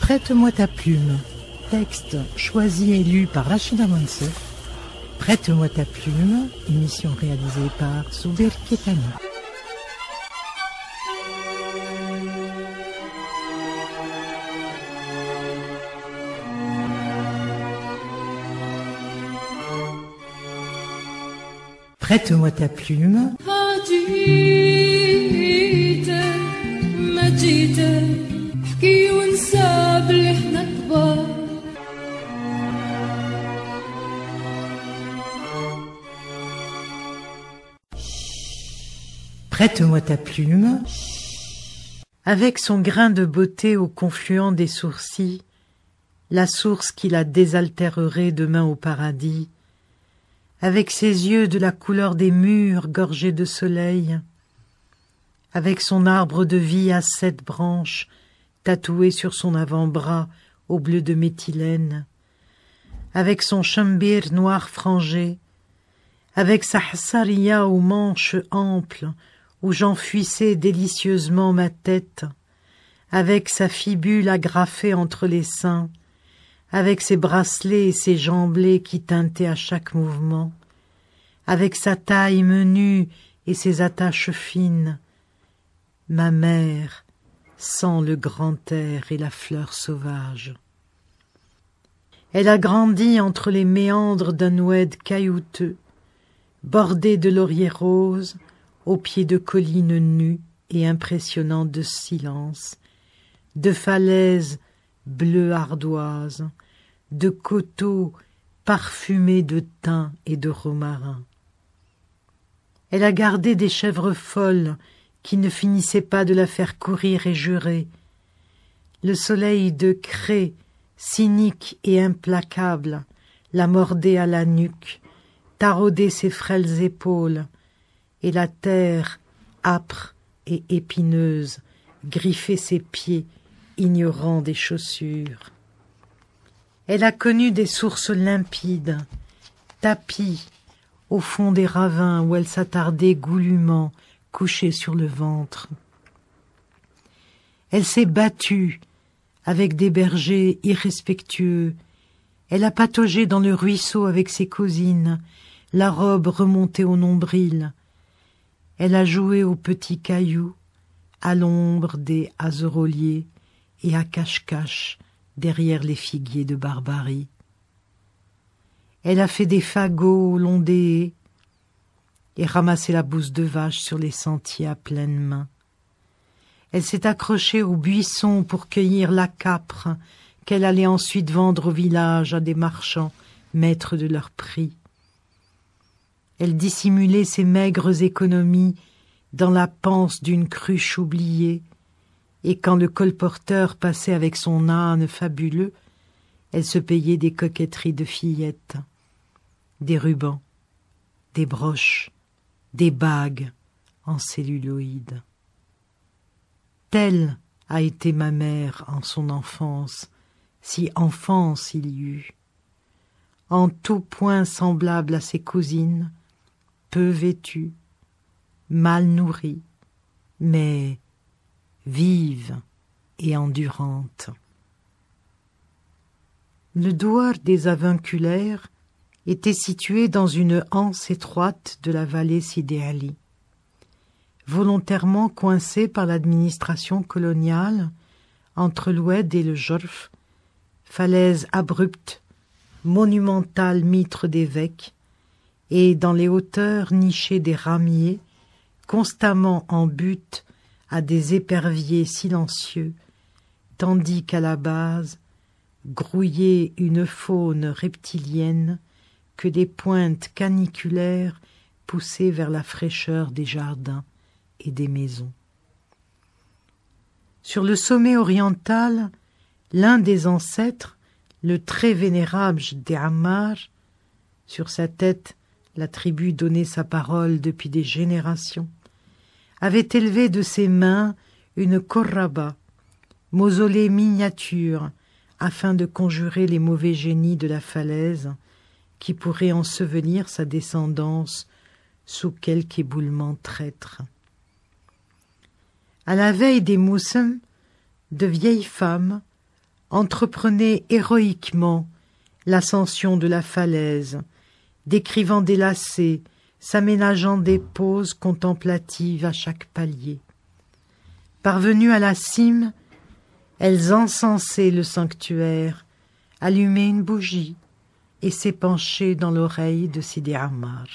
Prête-moi ta plume. Texte choisi et lu par Rachida Mansour. Prête-moi ta plume, émission réalisée par Soubir Kétani. Prête-moi ta plume. Prête-moi ta plume. Avec son grain de beauté au confluent des sourcils, la source qui la désaltérerait demain au paradis, avec ses yeux de la couleur des murs gorgés de soleil, avec son arbre de vie à 7 branches tatoué sur son avant-bras au bleu de méthylène, avec son chambir noir frangé, avec sa hassaria aux manches amples où j'enfouissais délicieusement ma tête, avec sa fibule agrafée entre les seins, avec ses bracelets et ses jamblés qui tintaient à chaque mouvement, avec sa taille menue et ses attaches fines, ma mère sent le grand air et la fleur sauvage. Elle a grandi entre les méandres d'un oued caillouteux, bordé de lauriers roses, au pied de collines nues et impressionnantes de silence, de falaises bleues ardoises, de coteaux parfumés de thym et de romarin. Elle a gardé des chèvres folles qui ne finissaient pas de la faire courir et jurer. Le soleil de craie, cynique et implacable, la mordait à la nuque, taraudait ses frêles épaules, et la terre, âpre et épineuse, griffait ses pieds, ignorant des chaussures. Elle a connu des sources limpides, tapies, au fond des ravins où elle s'attardait goulûment, couchée sur le ventre. Elle s'est battue avec des bergers irrespectueux. Elle a pataugé dans le ruisseau avec ses cousines, la robe remontée au nombril. Elle a joué aux petits cailloux, à l'ombre des azeroliers et à cache-cache derrière les figuiers de Barbarie. Elle a fait des fagots au long des haies et ramassé la bouse de vache sur les sentiers à pleines mains. Elle s'est accrochée aux buissons pour cueillir la capre qu'elle allait ensuite vendre au village à des marchands, maîtres de leur prix. Elle dissimulait ses maigres économies dans la panse d'une cruche oubliée, et quand le colporteur passait avec son âne fabuleux, elle se payait des coquetteries de fillettes, des rubans, des broches, des bagues en celluloïd. Telle a été ma mère en son enfance, si enfance il y eut. En tout point semblable à ses cousines, peu vêtue, mal nourrie, mais vive et endurante. Le douar des Avinculaires était situé dans une anse étroite de la vallée Sidi Ali, volontairement coincée par l'administration coloniale entre l'Oued et le Jorf, falaise abrupte, monumentale mitre d'évêques, et dans les hauteurs nichées des ramiers, constamment en butte à des éperviers silencieux, tandis qu'à la base grouillait une faune reptilienne que des pointes caniculaires poussaient vers la fraîcheur des jardins et des maisons. Sur le sommet oriental, l'un des ancêtres, le très vénérable Ammar, sur sa tête la tribu donnait sa parole depuis des générations, avait élevé de ses mains une korraba, mausolée miniature, afin de conjurer les mauvais génies de la falaise qui pourraient ensevelir sa descendance sous quelque éboulement traître. À la veille des moussem, de vieilles femmes, entreprenait héroïquement l'ascension de la falaise, décrivant des lacets, s'aménageant des poses contemplatives à chaque palier. Parvenues à la cime, elles encensaient le sanctuaire, allumaient une bougie et s'épanchaient dans l'oreille de Sidi Ammar.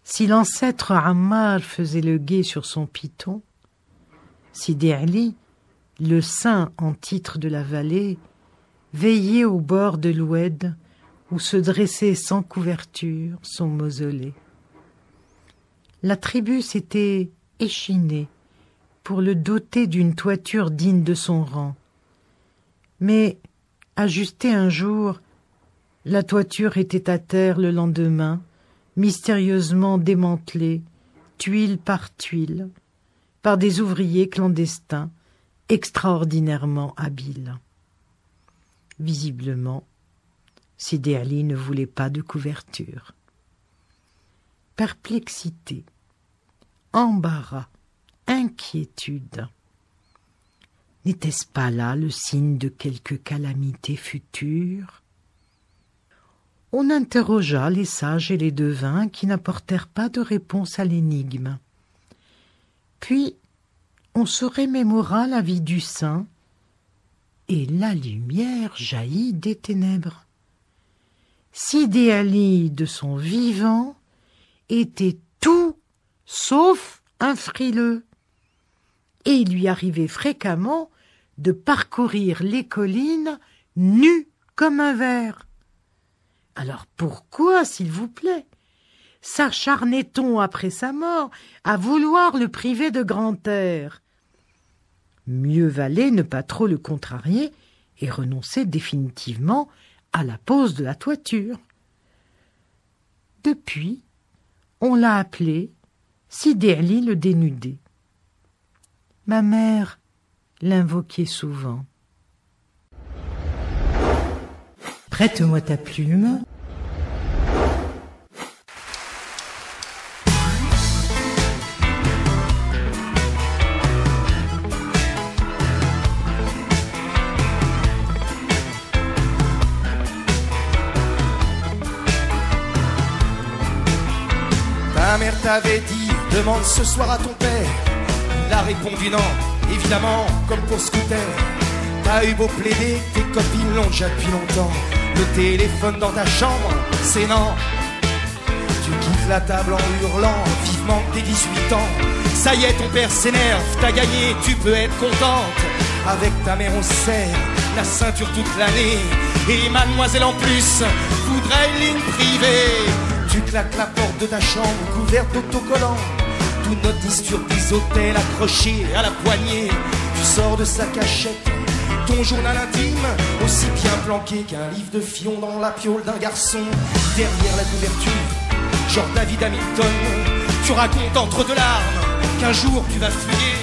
Si l'ancêtre Ammar faisait le guet sur son python, Sidi Ali, le saint en titre de la vallée, veillait au bord de l'Oued où se dressait sans couverture son mausolée. La tribu s'était échinée pour le doter d'une toiture digne de son rang. Mais, ajustée un jour, la toiture était à terre le lendemain, mystérieusement démantelée, tuile par tuile, par des ouvriers clandestins, extraordinairement habiles. Visiblement, Sidi Ali ne voulait pas de couverture. Perplexité, embarras, inquiétude. N'était-ce pas là le signe de quelque calamité future? On interrogea les sages et les devins qui n'apportèrent pas de réponse à l'énigme. Puis, on se remémora la vie du saint, et la lumière jaillit des ténèbres. Sidi Ali, de son vivant, était tout sauf un frileux, et il lui arrivait fréquemment de parcourir les collines nu comme un ver. Alors pourquoi, s'il vous plaît, s'acharnait-on après sa mort à vouloir le priver de grand air? Mieux valait ne pas trop le contrarier et renoncer définitivement à la pose de la toiture. Depuis, on l'a appelé Sidi Ali le dénudé. Ma mère l'invoquait souvent. Prête-moi ta plume. Ta mère t'avait dit, demande ce soir à ton père. Il a répondu non, évidemment, comme pour Scooter. T'as eu beau plaider, tes copines l'ont déjà depuis longtemps. Le téléphone dans ta chambre, c'est non. Tu quittes la table en hurlant, vivement que t'es 18 ans. Ça y est, ton père s'énerve, t'as gagné, tu peux être contente. Avec ta mère on se serre la ceinture toute l'année. Et mademoiselle en plus voudrait une ligne privée. Tu claques la porte de ta chambre couverte d'autocollants. Tout notice sur des hôtels accrochés à la poignée. Tu sors de sa cachette ton journal intime, aussi bien planqué qu'un livre de Fion dans la piole d'un garçon. Derrière la couverture, genre David Hamilton, tu racontes entre deux larmes qu'un jour tu vas fuyer.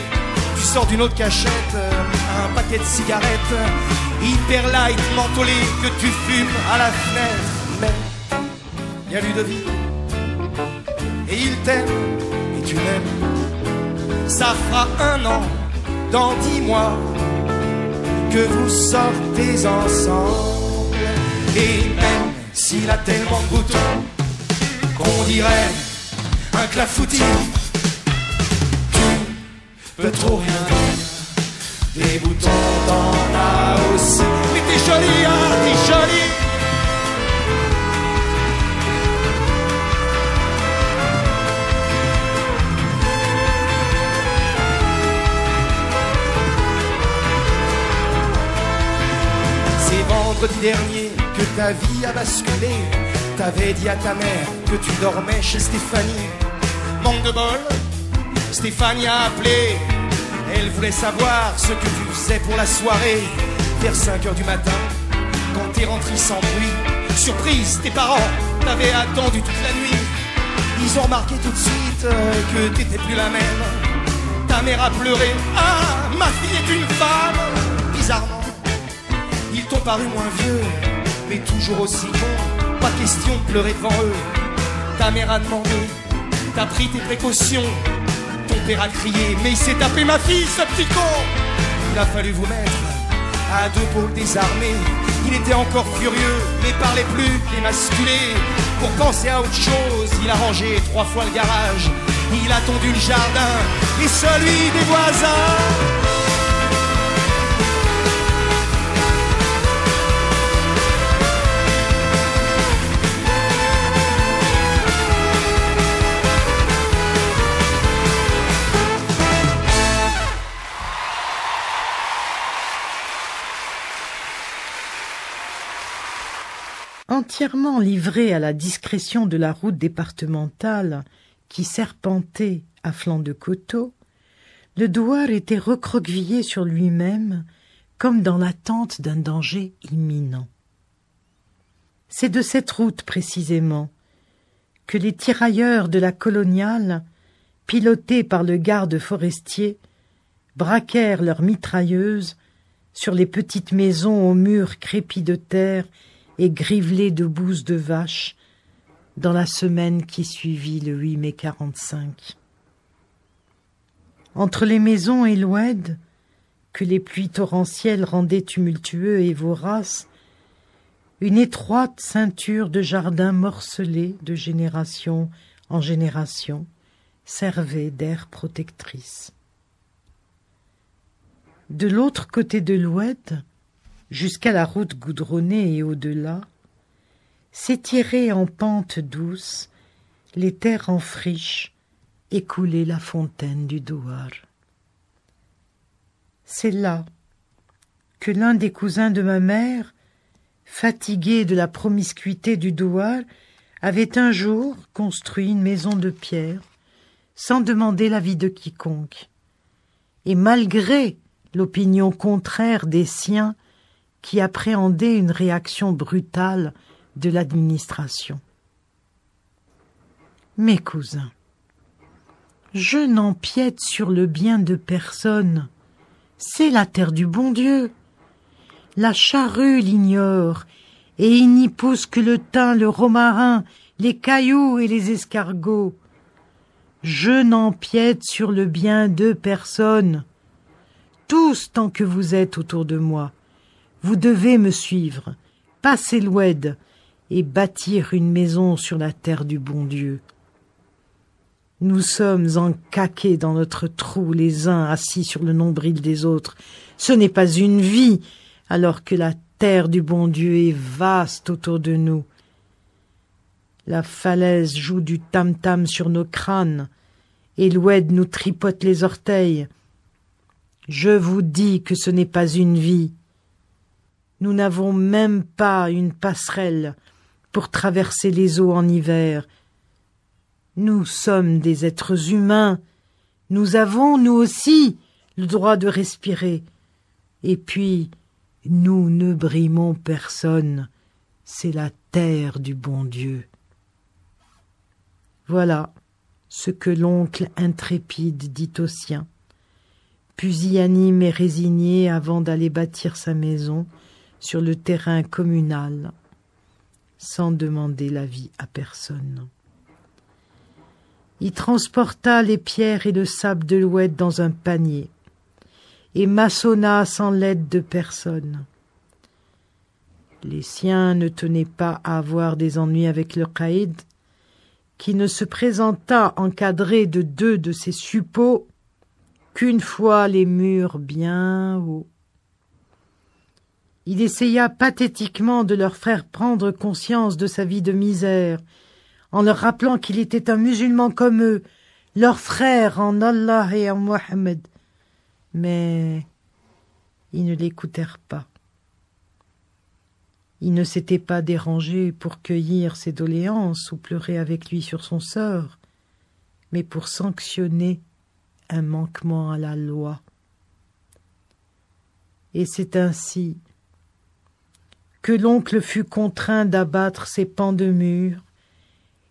Tu sors d'une autre cachette un paquet de cigarettes hyper light mentholé que tu fumes à la fenêtre. Mais il y a Ludovic et il t'aime et tu l'aimes. Ça fera 1 an dans 10 mois que vous sortez ensemble. Et même s'il a tellement de boutons qu'on dirait un clafoutis, tu peux trop rien dire. Des boutons t'en as aussi. Mais t'es jolie, hein, t'es jolie. Vendredi dernier que ta vie a basculé, t'avais dit à ta mère que tu dormais chez Stéphanie. Manque de bol, Stéphanie a appelé. Elle voulait savoir ce que tu faisais pour la soirée. Vers 5h du matin, quand t'es rentré sans bruit. Surprise, tes parents t'avaient attendu toute la nuit. Ils ont remarqué tout de suite que t'étais plus la même. Ta mère a pleuré, ah, ma fille est une femme. Bizarrement, ils t'ont paru moins vieux, mais toujours aussi bons. Pas question de pleurer devant eux. Ta mère a demandé, t'as pris tes précautions. Ton père a crié, mais il s'est tapé ma fille, ce petit con. Il a fallu vous mettre à deux pôles désarmés. Il était encore furieux, mais parlait plus d'émasculé. Pour penser à autre chose, il a rangé 3 fois le garage. Il a tondu le jardin et celui des voisins. Entièrement livré à la discrétion de la route départementale qui serpentait à flanc de coteau, le douar était recroquevillé sur lui-même comme dans l'attente d'un danger imminent. C'est de cette route précisément que les tirailleurs de la coloniale, pilotés par le garde forestier, braquèrent leurs mitrailleuses sur les petites maisons aux murs crépis de terre et grivelés de bouse de vache dans la semaine qui suivit le 8 mai 45. Entre les maisons et l'oued, que les pluies torrentielles rendaient tumultueux et voraces, une étroite ceinture de jardins morcelés de génération en génération servait d'aire protectrice. De l'autre côté de l'oued, jusqu'à la route goudronnée et au-delà, s'étiraient en pente douce les terres en friche et coulait la fontaine du douar. C'est là que l'un des cousins de ma mère, fatigué de la promiscuité du douar, avait un jour construit une maison de pierre sans demander l'avis de quiconque, et malgré l'opinion contraire des siens qui appréhendaient une réaction brutale de l'administration. Mes cousins, je n'empiète sur le bien de personne, c'est la terre du bon Dieu. La charrue l'ignore, et il n'y pousse que le thym, le romarin, les cailloux et les escargots. Je n'empiète sur le bien de personne. Tous tant que vous êtes autour de moi, vous devez me suivre, passer l'oued et bâtir une maison sur la terre du bon Dieu. Nous sommes encaqués dans notre trou, les uns assis sur le nombril des autres. Ce n'est pas une vie, alors que la terre du bon Dieu est vaste autour de nous. La falaise joue du tam-tam sur nos crânes, et l'oued nous tripote les orteils. Je vous dis que ce n'est pas une vie. Nous n'avons même pas une passerelle pour traverser les eaux en hiver. Nous sommes des êtres humains. Nous avons, nous aussi, le droit de respirer. Et puis, nous ne brimons personne. C'est la terre du bon Dieu. Voilà ce que l'oncle intrépide dit aux siens, pusillanime et résigné avant d'aller bâtir sa maison sur le terrain communal, sans demander l'avis à personne. Il transporta les pierres et le sable de l'oued dans un panier et maçonna sans l'aide de personne. Les siens ne tenaient pas à avoir des ennuis avec le caïd, qui ne se présenta encadré de 2 de ses suppôts qu'une fois les murs bien hauts. Il essaya pathétiquement de leur faire prendre conscience de sa vie de misère, en leur rappelant qu'il était un musulman comme eux, leur frère en Allah et en Mohammed. Mais ils ne l'écoutèrent pas. Ils ne s'étaient pas dérangés pour cueillir ses doléances ou pleurer avec lui sur son sort, mais pour sanctionner un manquement à la loi. Et c'est ainsi que l'oncle fut contraint d'abattre ses pans de mur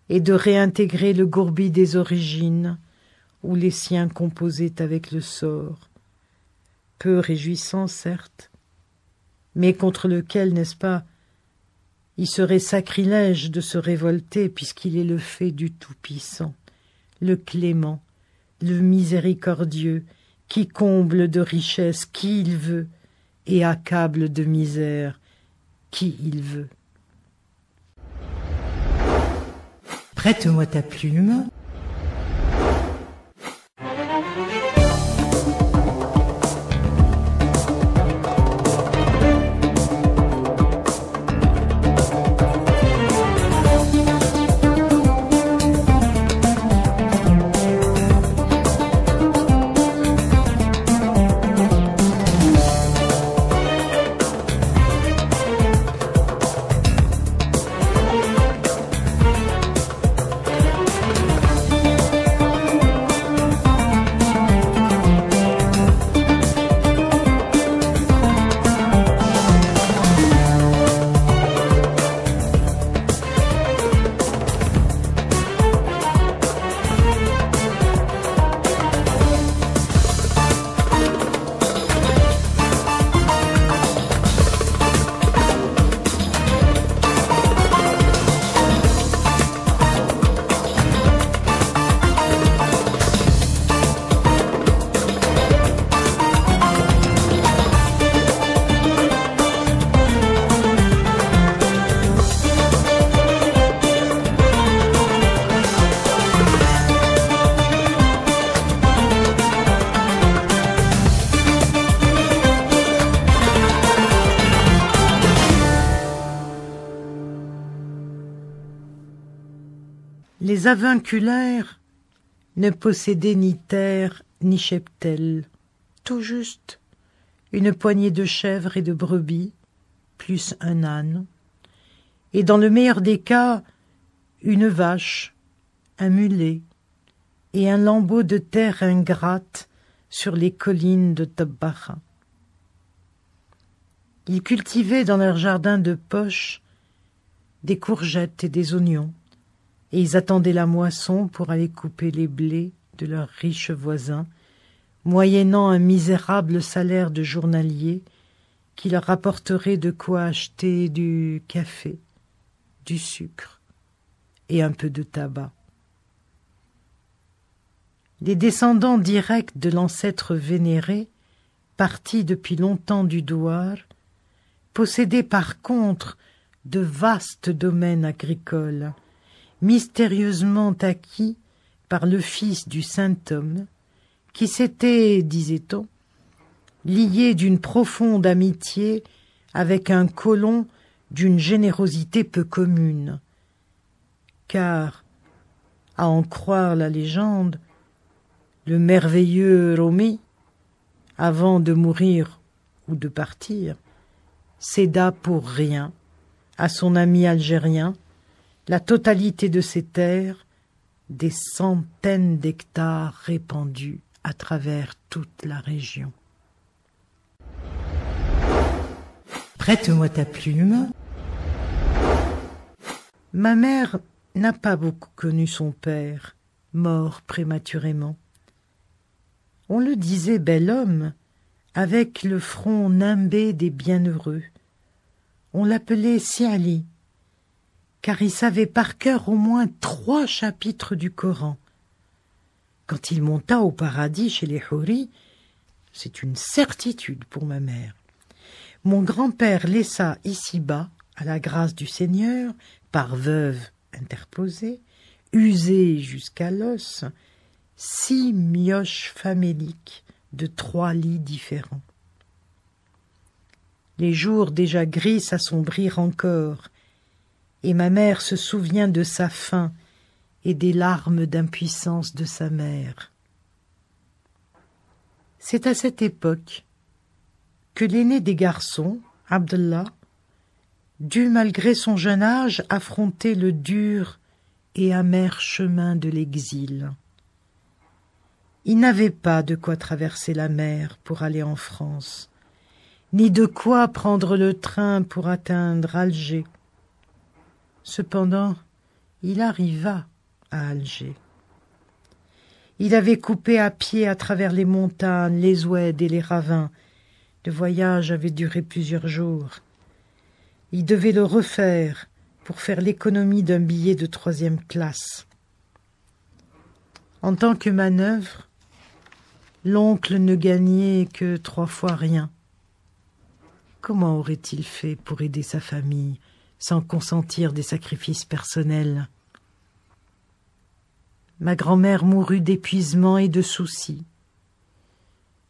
et de réintégrer le gourbi des origines où les siens composaient avec le sort, peu réjouissant certes, mais contre lequel, n'est-ce pas, il serait sacrilège de se révolter puisqu'il est le fait du Tout-Puissant, le clément, le miséricordieux, qui comble de richesses qui il veut et accable de misère qui il veut. Prête-moi ta plume. Les avinculaires ne possédaient ni terre ni cheptel, tout juste une poignée de chèvres et de brebis, plus un âne, et dans le meilleur des cas, une vache, un mulet et un lambeau de terre ingrate sur les collines de Tabbacha. Ils cultivaient dans leur jardin de poche des courgettes et des oignons, et ils attendaient la moisson pour aller couper les blés de leurs riches voisins, moyennant un misérable salaire de journalier qui leur apporterait de quoi acheter du café, du sucre et un peu de tabac. Les descendants directs de l'ancêtre vénéré, partis depuis longtemps du douar, possédaient par contre de vastes domaines agricoles, mystérieusement acquis par le fils du saint homme, qui s'était, disait-on, lié d'une profonde amitié avec un colon d'une générosité peu commune, car, à en croire la légende, le merveilleux Romi, avant de mourir ou de partir, céda pour rien à son ami algérien la totalité de ses terres, des centaines d'hectares répandus à travers toute la région. Prête-moi ta plume. Ma mère n'a pas beaucoup connu son père, mort prématurément. On le disait bel homme, avec le front nimbé des bienheureux. On l'appelait Siali, car il savait par cœur au moins 3 chapitres du Coran. Quand il monta au paradis chez les Houris, c'est une certitude pour ma mère. Mon grand-père laissa ici-bas, à la grâce du Seigneur, par veuve interposée, usée jusqu'à l'os, 6 mioches faméliques de 3 lits différents. Les jours déjà gris s'assombrirent encore, et ma mère se souvient de sa faim et des larmes d'impuissance de sa mère. C'est à cette époque que l'aîné des garçons, Abdallah, dut malgré son jeune âge affronter le dur et amer chemin de l'exil. Il n'avait pas de quoi traverser la mer pour aller en France, ni de quoi prendre le train pour atteindre Alger. Cependant, il arriva à Alger. Il avait coupé à pied à travers les montagnes, les oueds et les ravins. Le voyage avait duré plusieurs jours. Il devait le refaire pour faire l'économie d'un billet de 3e classe. En tant que manœuvre, l'oncle ne gagnait que 3 fois rien. Comment aurait-il fait pour aider sa famille sans consentir des sacrifices personnels? Ma grand-mère mourut d'épuisement et de soucis.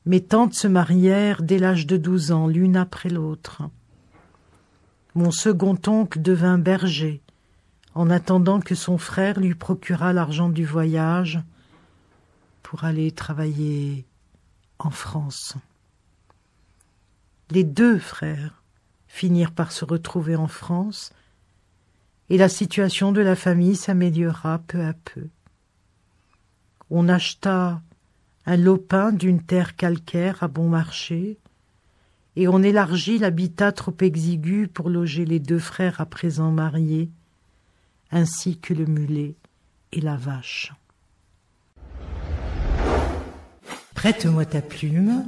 Mes tantes se marièrent dès l'âge de 12 ans, l'une après l'autre. Mon second oncle devint berger, en attendant que son frère lui procurât l'argent du voyage pour aller travailler en France. Les deux frères finirent par se retrouver en France et la situation de la famille s'améliora peu à peu. On acheta un lopin d'une terre calcaire à bon marché et on élargit l'habitat trop exigu pour loger les deux frères à présent mariés, ainsi que le mulet et la vache. Prête-moi ta plume.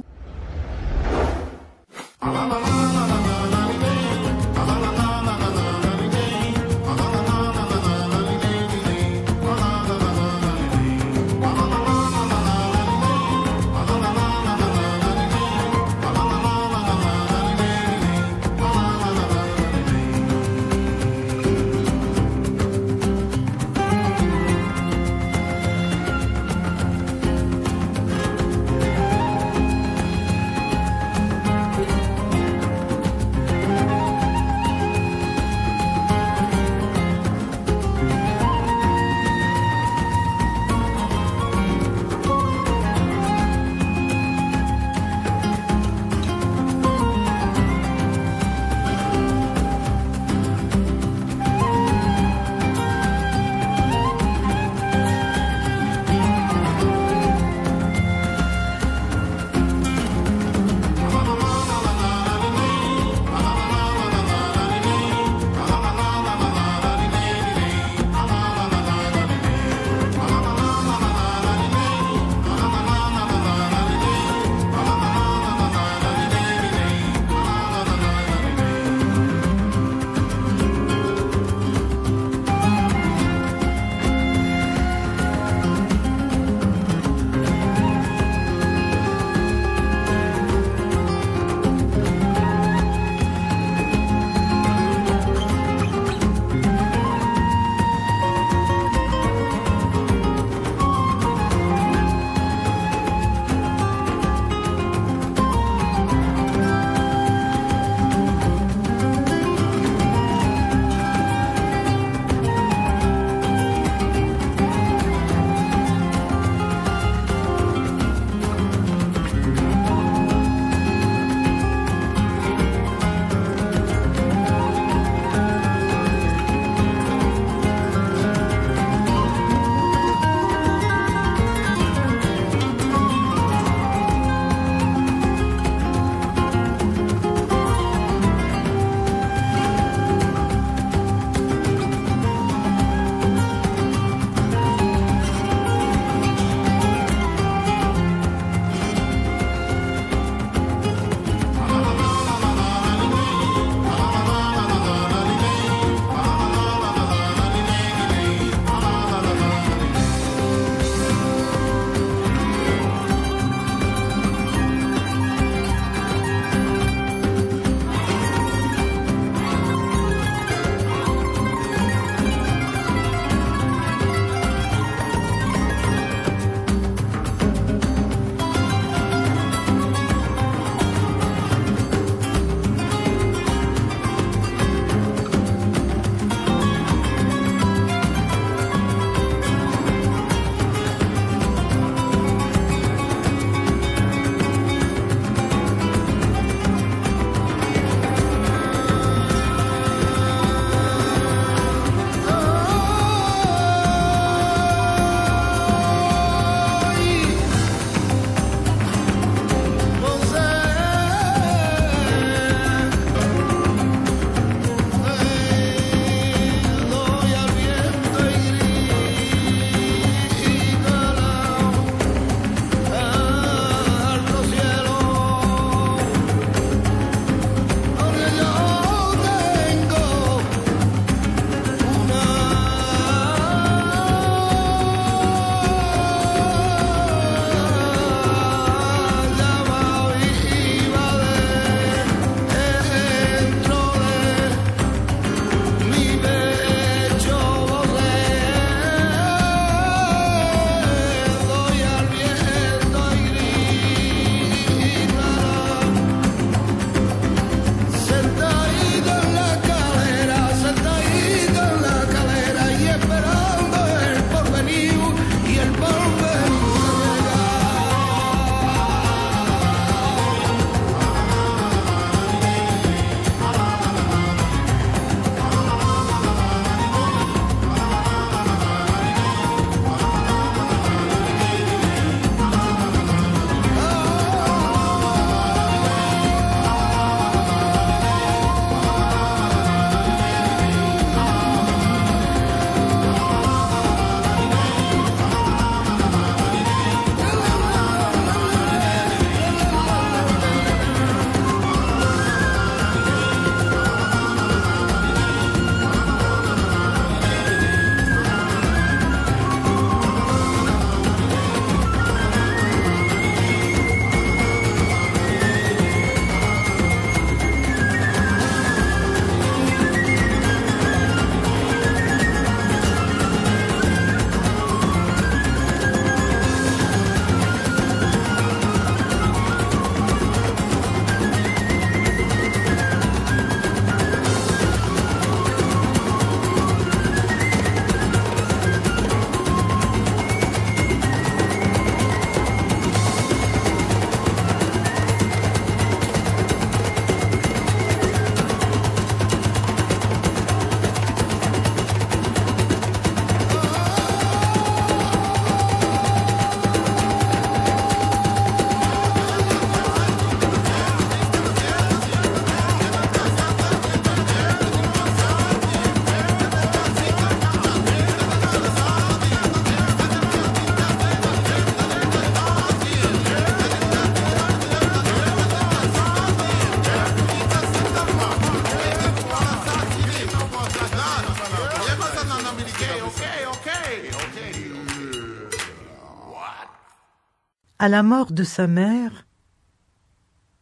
À la mort de sa mère,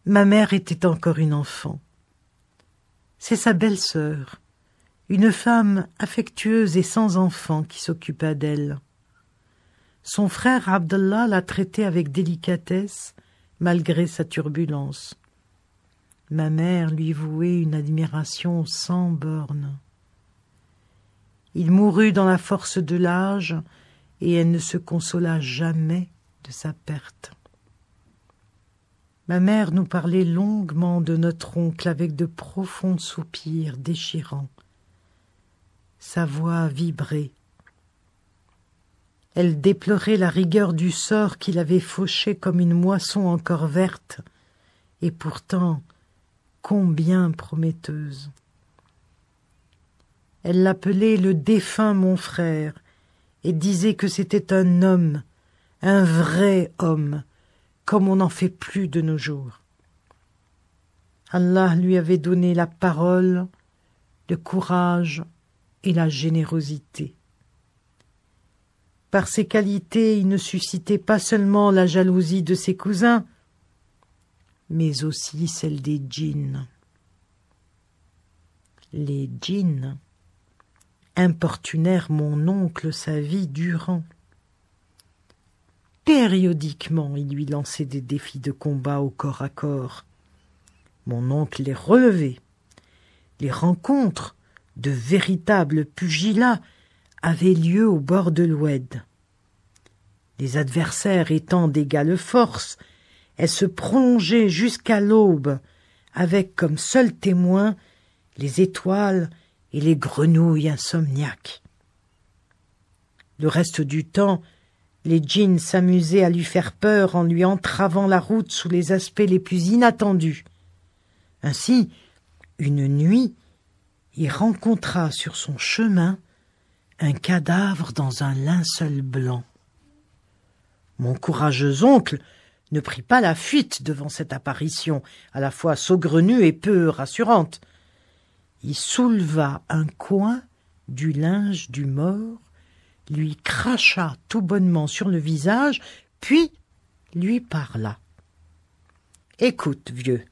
ma mère était encore une enfant. C'est sa belle-sœur, une femme affectueuse et sans enfant, qui s'occupa d'elle. Son frère Abdallah la traitait avec délicatesse, malgré sa turbulence. Ma mère lui vouait une admiration sans bornes. Il mourut dans la force de l'âge, et elle ne se consola jamais de sa perte. Ma mère nous parlait longuement de notre oncle avec de profonds soupirs déchirants. Sa voix vibrait. Elle déplorait la rigueur du sort qui l'avait fauché comme une moisson encore verte, et pourtant combien prometteuse. Elle l'appelait le défunt mon frère, et disait que c'était un homme, un vrai homme, comme on n'en fait plus de nos jours. Allah lui avait donné la parole, le courage et la générosité. Par ses qualités, il ne suscitait pas seulement la jalousie de ses cousins, mais aussi celle des djinns. Les djinns importunèrent mon oncle sa vie durant. Périodiquement, il lui lançait des défis de combat au corps à corps. Mon oncle les relevait. Les rencontres de véritables pugilats avaient lieu au bord de l'Oued. Les adversaires étant d'égale force, elles se prolongeaient jusqu'à l'aube, avec comme seuls témoins les étoiles et les grenouilles insomniaques. Le reste du temps, les djinns s'amusaient à lui faire peur en lui entravant la route sous les aspects les plus inattendus. Ainsi, une nuit, il rencontra sur son chemin un cadavre dans un linceul blanc. Mon courageux oncle ne prit pas la fuite devant cette apparition, à la fois saugrenue et peu rassurante. Il souleva un coin du linge du mort, lui cracha tout bonnement sur le visage, puis lui parla. « Écoute, vieux,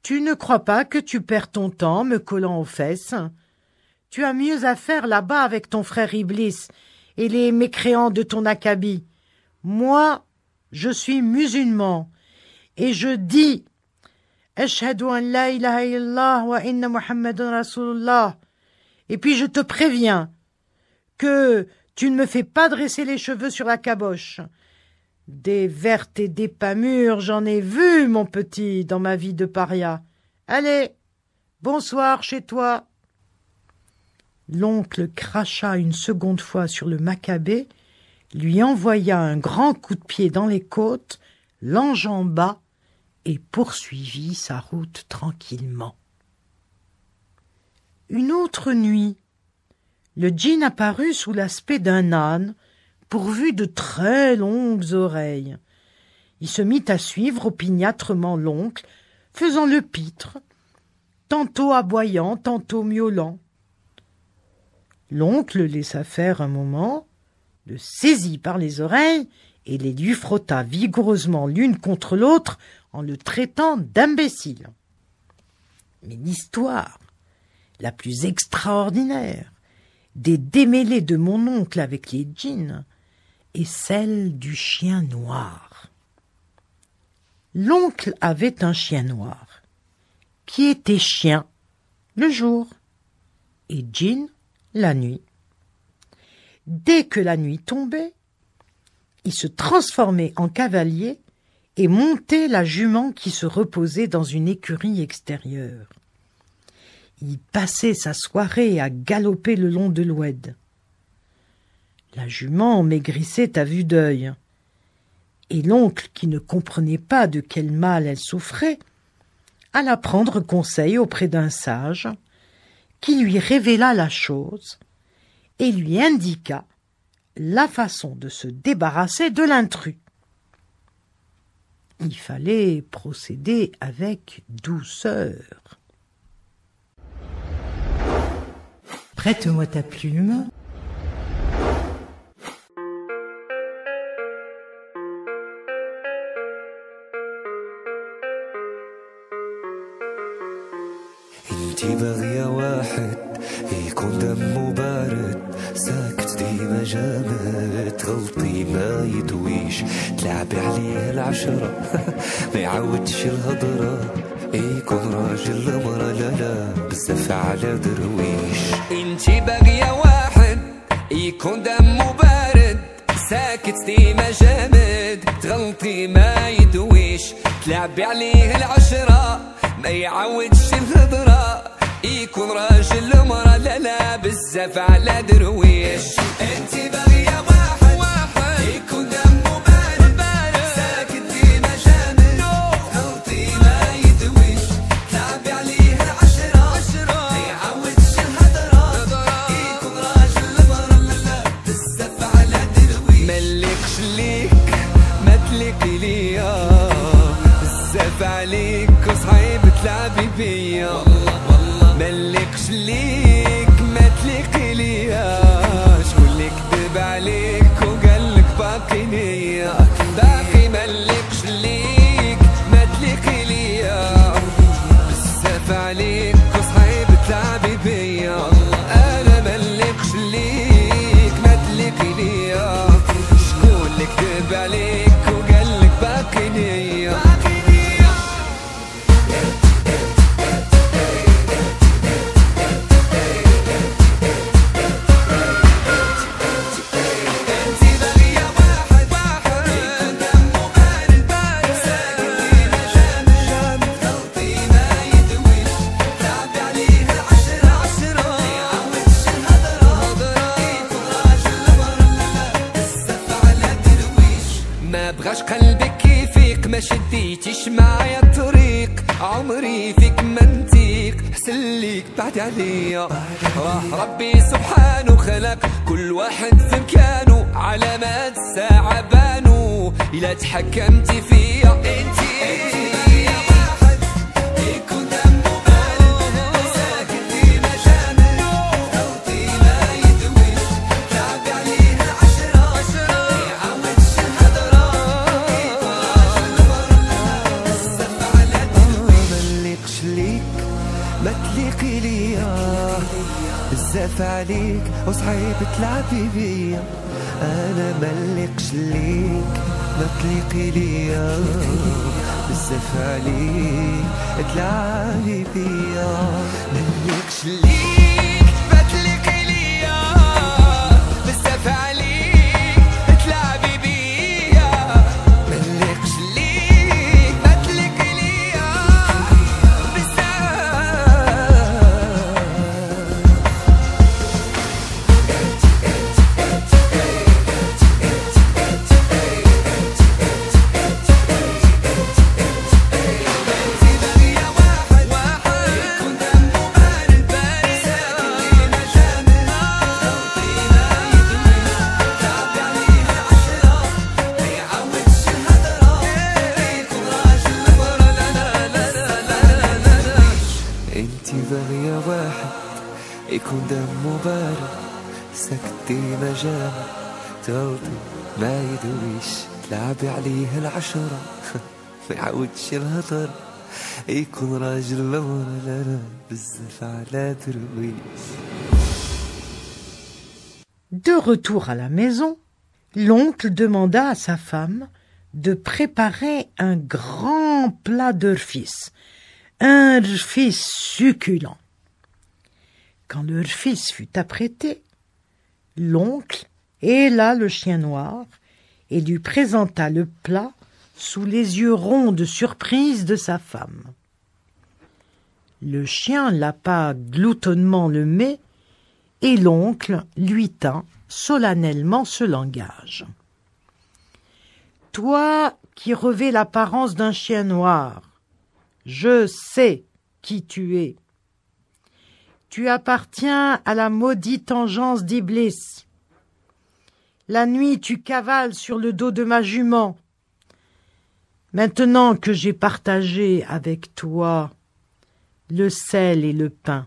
tu ne crois pas que tu perds ton temps me collant aux fesses? Tu as mieux à faire là-bas avec ton frère Iblis et les mécréants de ton acabit. Moi, je suis musulman, et je dis « Ashhadu an la ilaha illallah wa inna Muhammadan Rasulullah » et puis je te préviens que tu ne me fais pas dresser les cheveux sur la caboche. Des vertes et des pas mûres, j'en ai vu, mon petit, dans ma vie de paria. Allez, bonsoir chez toi. » L'oncle cracha une seconde fois sur le Maccabée, lui envoya un grand coup de pied dans les côtes, l'enjamba et poursuivit sa route tranquillement. Une autre nuit, le djinn apparut sous l'aspect d'un âne, pourvu de très longues oreilles. Il se mit à suivre opiniâtrement l'oncle, faisant le pitre, tantôt aboyant, tantôt miaulant. L'oncle le laissa faire un moment, le saisit par les oreilles et les lui frotta vigoureusement l'une contre l'autre en le traitant d'imbécile. Mais l'histoire la plus extraordinaire des démêlés de mon oncle avec les djinns est celle du chien noir. L'oncle avait un chien noir, qui était chien le jour et djinn la nuit. Dès que la nuit tombait, il se transformait en cavalier et montait la jument qui se reposait dans une écurie extérieure. Il passait sa soirée à galoper le long de l'Oued. La jument maigrissait à vue d'œil, et l'oncle, qui ne comprenait pas de quel mal elle souffrait, alla prendre conseil auprès d'un sage, qui lui révéla la chose et lui indiqua la façon de se débarrasser de l'intrus. Il fallait procéder avec douceur. Prête-moi ta plume. انتي باغية واحد يكون دمه بارد، ساكت ديما جامد، تغلطي ما يدويش، تلعبي عليه العشرة ما يعودش الهضرة، يكون راجل المرة لا لا بزاف على درويش. انتي باغية واحد يكون دمه بارد، ساكت ديما جامد، تغلطي ما يدويش، تلعبي عليه العشرة ما يعودش الهضرة، يكون راجل المرة لا لا بزاف على درويش. انتي باغية واحد يكون دمه بارد، ساكت ديما جامد، تغلطي ما يدويش، تلعبي عليه العشرة ما يعودش الهضرة، يكون راجل المرة لا لا بزاف على درويش. ملكش ليك ما تليقي ليا، بزاف عليك وصعيب تلعبي بيا، ملكش ليك ما تليقي ليا، شكون اللي كذب عليك وقالك باقي نية، باقي ملكش ليك ما تليقي ليا، بزاف عليك وصعيب تلعبي بيا، انا ملكش ليك ما تليقي ليا، شكون اللي كذب عليك وقالك باقي نية. مبغاش قلبك يفيق، ما شديتيش معايا الطريق، عمري فيك منطيق، حسن ليك بعد عليا، راه ربي سبحانه خلق كل واحد في مكانه، علامات الساعة بانو إلا تحكمتي فيا. انتي واحد يكون دمه بارد، ساكت ديما جامد، تغلطي ما يدويش، تلعبي عليه العشرة ما يعودش الهضرة، يكون راجل المرة بزاف على درويش. ملكش ليك ما تليقي ليا، بزاف عليك وصعيب تلعبي بيا، انا ملكش ليك ما تليقي ليا، بزاف عليك تلعبي بيا، ملكش ليك ما تليقي ليا، بزاف عليك تلعبي بيا، ملكش ليك ما تليقي ليا، بزاف. انتي باغية واحد يكون دمه بارد، ساكت ديما جامد، تغلطي ما يدويش، تلعبي عليه العشرة ما يعودش الهضر، يكون راجل المرة لا لا بزاف على درويش. De retour à la maison, l'oncle demanda à sa femme de préparer un grand plat de rfis, un rfis succulent. Quand le rfis fut apprêté, l'oncle héla le chien noir et lui présenta le plat sous les yeux ronds de surprise de sa femme. Le chien lapa gloutonnement le mets et l'oncle lui tint solennellement ce langage. « Toi qui revêts l'apparence d'un chien noir, je sais qui tu es. Tu appartiens à la maudite engeance d'Iblis. La nuit tu cavales sur le dos de ma jument. Maintenant que j'ai partagé avec toi le sel et le pain,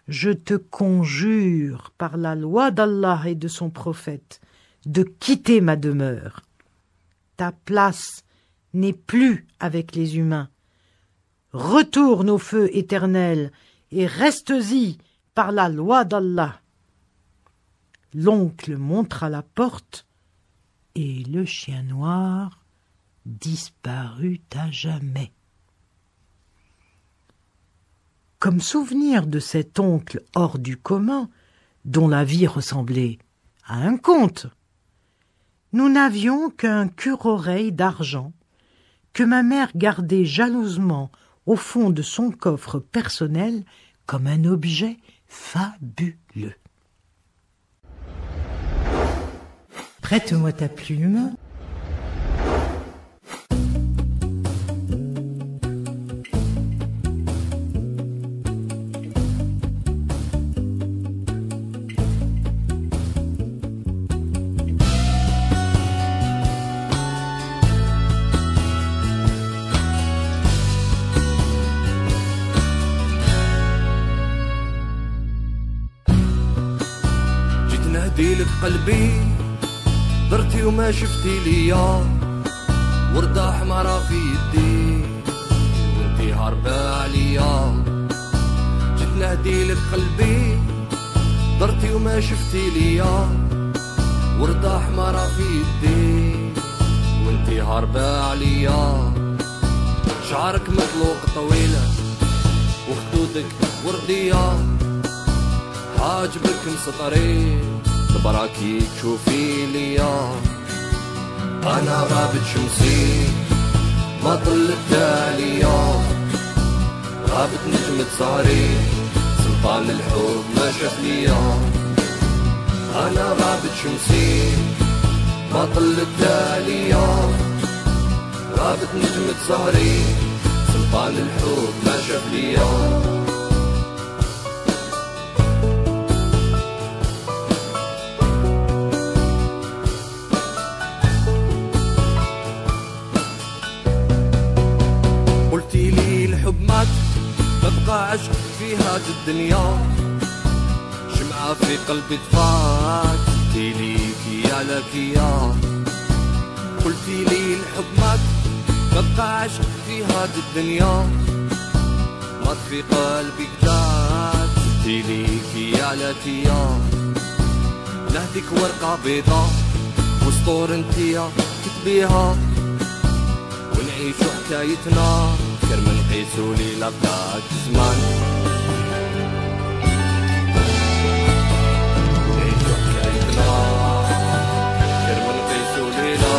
je te conjure par la loi d'Allah et de son prophète de quitter ma demeure. Ta place n'est plus avec les humains. retourne au feu éternel et reste-y par la loi d'Allah. » L'oncle montra la porte et le chien noir disparut à jamais. Comme souvenir de cet oncle hors du commun, dont la vie ressemblait à un conte, nous n'avions qu'un cure-oreille d'argent que ma mère gardait jalousement au fond de son coffre personnel comme un objet fabuleux. Prête-moi ta plume. نهديلك قلبي درتي وما شفتي ليا وردة حمرا في يدي وانتي هاربة عليا. جيت نهديلك قلبي درتي وما شفتي ليا وردة حمرا في يدي وانتي هاربة عليا. شعرك مطلوق طويلة وخدودك وردية عاجبك مسطري براكي تشوفي ليا. انا غابت شمسي ما طلت عليا غابت نجمة سهري سلطان الحب ما شاف ليا. انا غابت شمسي ما طلت عليا غابت نجمة سهري سلطان الحب ما شاف ليا. قلتي لي الحب مات ببقى عشق في هاد الدنيا شمعة في قلبي طفات قلتي لي كيا لا كيا. قلتي لي الحب مات ببقى عشق في هاد الدنيا مات في قلبي قدات قلتي لي كيا لا كيا. نهديك ورقة بيضا وسطور انتيا كتبيها ونعيشو حكايتنا كرم نقيسو ليلة بتاعت زمان. نعيشو حكايتنا كرم نقيسو ليلة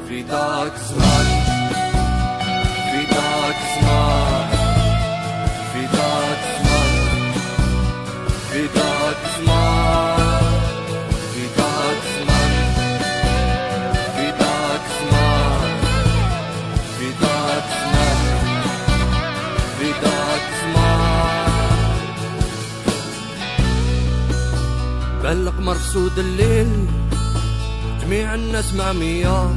في داك زمان في داك زمان في داك زمان في داك زمان في داك زمان في داك زمان في داك زمان في داك زمان. بان القمر في سود الليل جميع الناس معمية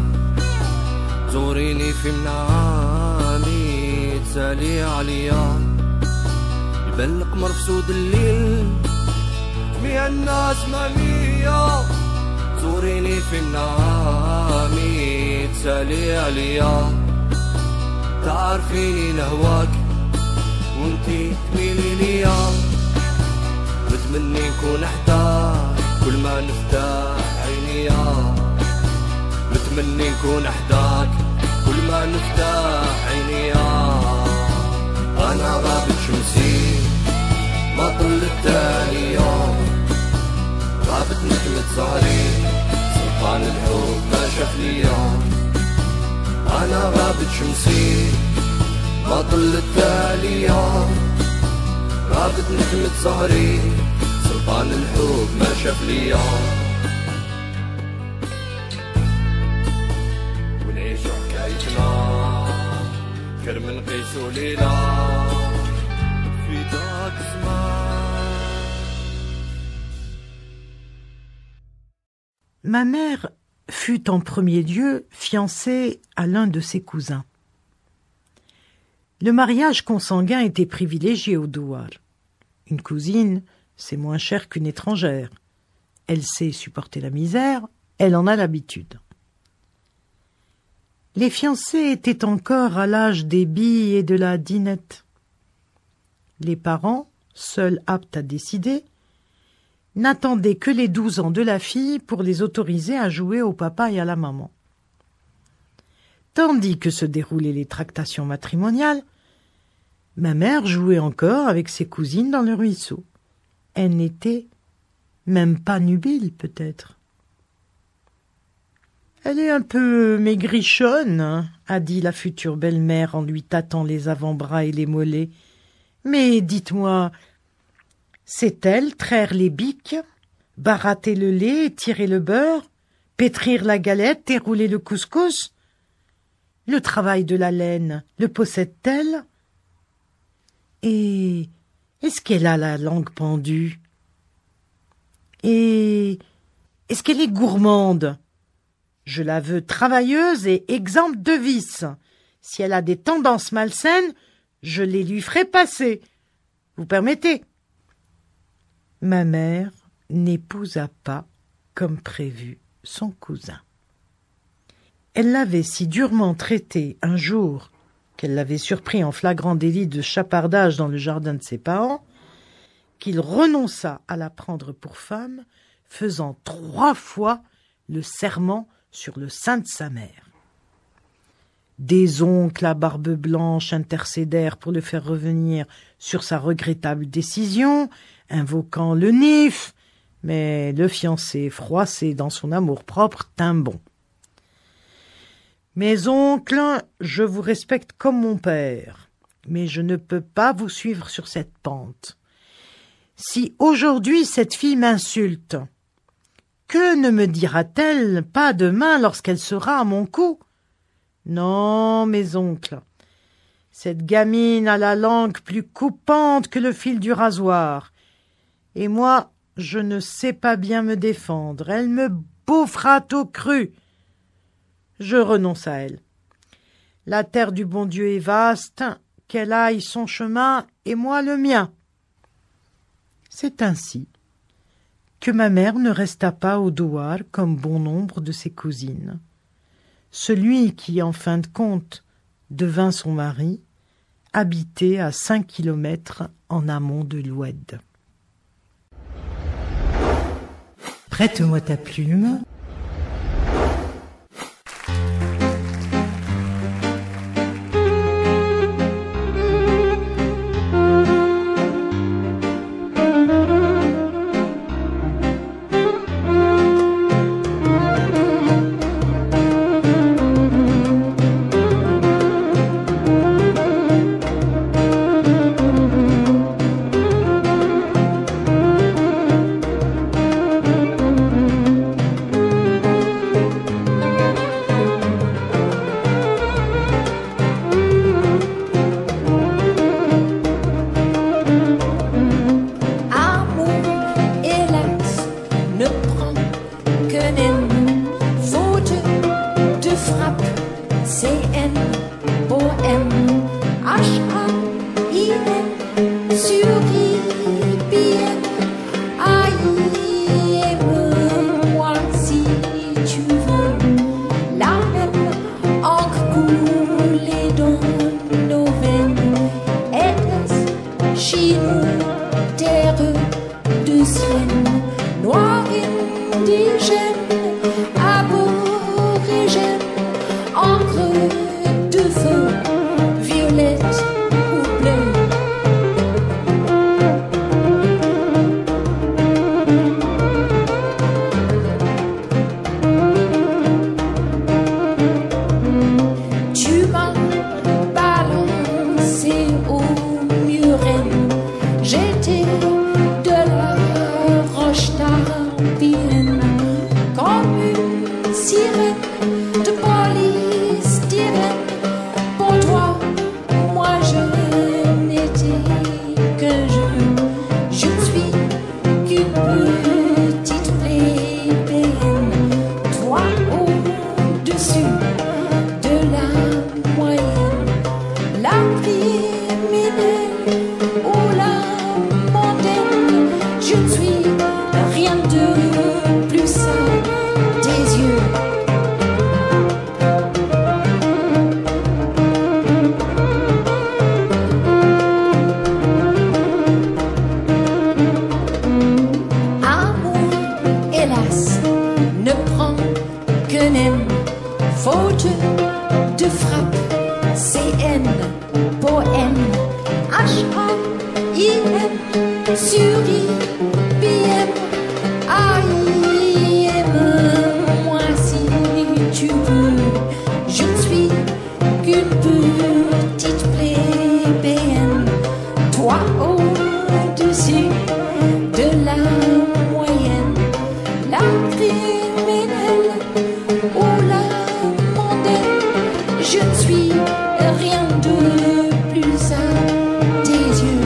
زوريني في منامي تسالي عليا. يبان القمر في سود الليل جميع الناس معمية زوريني في منامي تسالي عليا. تعرفيني نهواك وانتي تميلي ليا بتمني نكون حداك كل ما نفتح عينيا بتمني نكون حداك كل ما نفتح عينيا. انا غابت شمسي ما طلت عليا غابت نجمة سهري سلطان الحب ما شاف ليا. انا غابت شمسي ما طلت عليا غابت نجمة سهري سلطان الحب ما شاف ليا. ونعيشو حكايتنا كرم نقيسو ليلة في داك زمان. Ma mère fut en premier lieu fiancée à l'un de ses cousins. Le mariage consanguin était privilégié au douar. Une cousine, c'est moins cher qu'une étrangère. Elle sait supporter la misère, elle en a l'habitude. Les fiancés étaient encore à l'âge des billes et de la dinette. Les parents, seuls aptes à décider, n'attendaient que les 12 ans de la fille pour les autoriser à jouer au papa et à la maman. Tandis que se déroulaient les tractations matrimoniales, ma mère jouait encore avec ses cousines dans le ruisseau. Elle n'était même pas nubile, peut-être. « Elle est un peu maigrichonne, hein, a dit la future belle-mère en lui tâtant les avant-bras et les mollets. « Mais dites-moi, sait-elle traire les biques, baratter le lait, tirer le beurre, pétrir la galette et rouler le couscous? Le travail de la laine, le possède-t-elle? Et est-ce qu'elle a la langue pendue? Et est-ce qu'elle est gourmande? Je la veux travailleuse et exempte de vices. Si elle a des tendances malsaines, je les lui ferai passer. Vous permettez? » Ma mère n'épousa pas, comme prévu, son cousin. Elle l'avait si durement traité un jour qu'elle l'avait surpris en flagrant délit de chapardage dans le jardin de ses parents, qu'il renonça à la prendre pour femme, faisant 3 fois le serment sur le sein de sa mère. Des oncles à barbe blanche intercédèrent pour le faire revenir sur sa regrettable décision, invoquant le NIF, mais le fiancé, froissé dans son amour-propre, tint bon. « Mes oncles, je vous respecte comme mon père, mais je ne peux pas vous suivre sur cette pente. Si aujourd'hui cette fille m'insulte, que ne me dira-t-elle pas demain lorsqu'elle sera à mon cou? Non, mes oncles, cette gamine a la langue plus coupante que le fil du rasoir, et moi, je ne sais pas bien me défendre, elle me bouffera au cru. Je renonce à elle. La terre du bon Dieu est vaste, qu'elle aille son chemin et moi le mien. » C'est ainsi que ma mère ne resta pas au douar comme bon nombre de ses cousines. Celui qui, en fin de compte, devint son mari, habitait à 5 kilomètres en amont de l'Oued. Prête-moi ta plume. Moi au-dessus de la moyenne, la criminelle ou la mondaine, je ne suis rien de plus à tes yeux.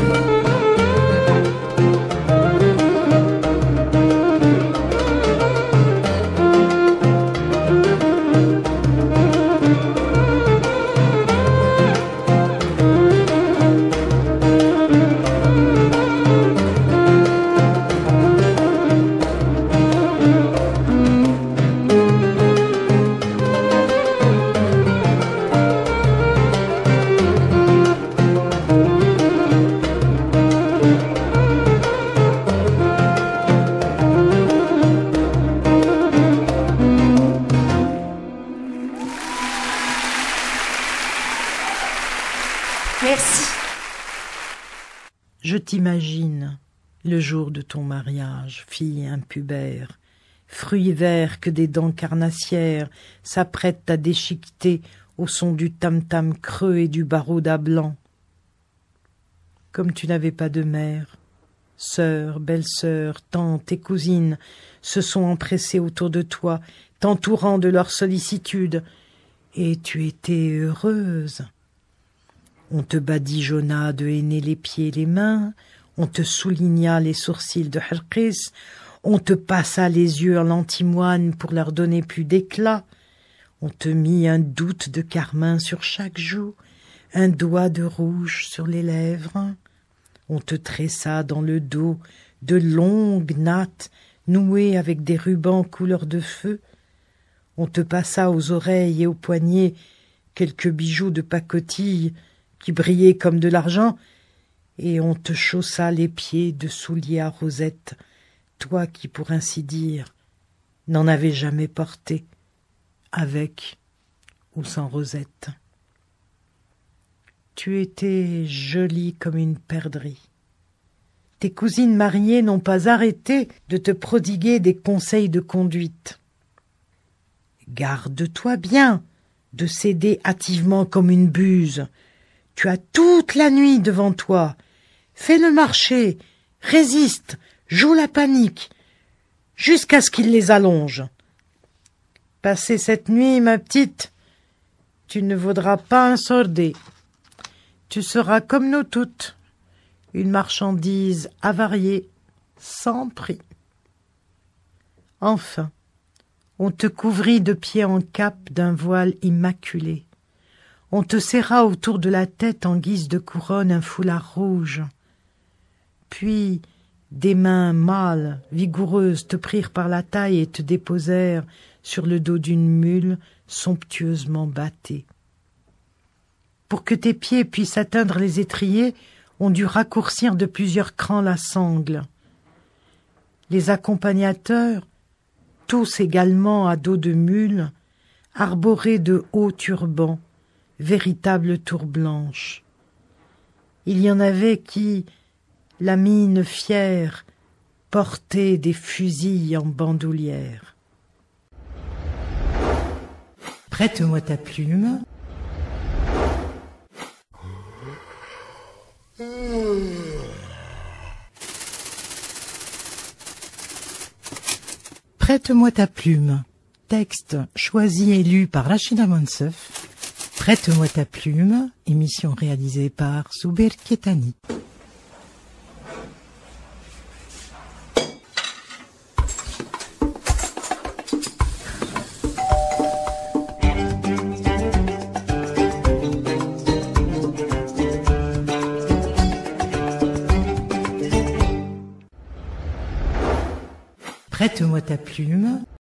Merci. Je t'imagine, le jour de ton mariage, fille impubère, fruit vert que des dents carnassières s'apprêtent à déchiqueter au son du tam-tam creux et du barouda blanc. Comme tu n'avais pas de mère, sœur, belle-sœur, tante et cousine se sont empressées autour de toi, t'entourant de leur sollicitude, et tu étais heureuse. On te badigeonna de henné les pieds et les mains, on te souligna les sourcils de Herkis, on te passa les yeux en l'antimoine pour leur donner plus d'éclat, on te mit un doute de carmin sur chaque joue, un doigt de rouge sur les lèvres, on te tressa dans le dos de longues nattes nouées avec des rubans couleur de feu, on te passa aux oreilles et aux poignets quelques bijoux de pacotille qui brillaient comme de l'argent, et on te chaussa les pieds de souliers à rosettes, toi qui, pour ainsi dire, n'en avais jamais porté, avec ou sans rosette. Tu étais jolie comme une perdrix. Tes cousines mariées n'ont pas arrêté de te prodiguer des conseils de conduite. Garde-toi bien de céder hâtivement comme une buse. Tu as toute la nuit devant toi. Fais le marché, résiste, joue la panique, jusqu'à ce qu'il les allonge. Passez cette nuit, ma petite, tu ne vaudras pas un sordé. Tu seras comme nous toutes, une marchandise avariée, sans prix. Enfin, on te couvrit de pied en cap d'un voile immaculé. On te serra autour de la tête en guise de couronne un foulard rouge. Puis des mains mâles, vigoureuses, te prirent par la taille et te déposèrent sur le dos d'une mule somptueusement bâtée. Pour que tes pieds puissent atteindre les étriers, on dut raccourcir de plusieurs crans la sangle. Les accompagnateurs, tous également à dos de mule, arboraient de hauts turbans, véritables tours blanches. Il y en avait qui, la mine fière, portaient des fusils en bandoulière. Prête-moi ta plume. Prête-moi ta plume. Texte choisi et lu par Rachida Monsef. Prête-moi ta plume, émission réalisée par Souber Ketani. Prête-moi ta plume.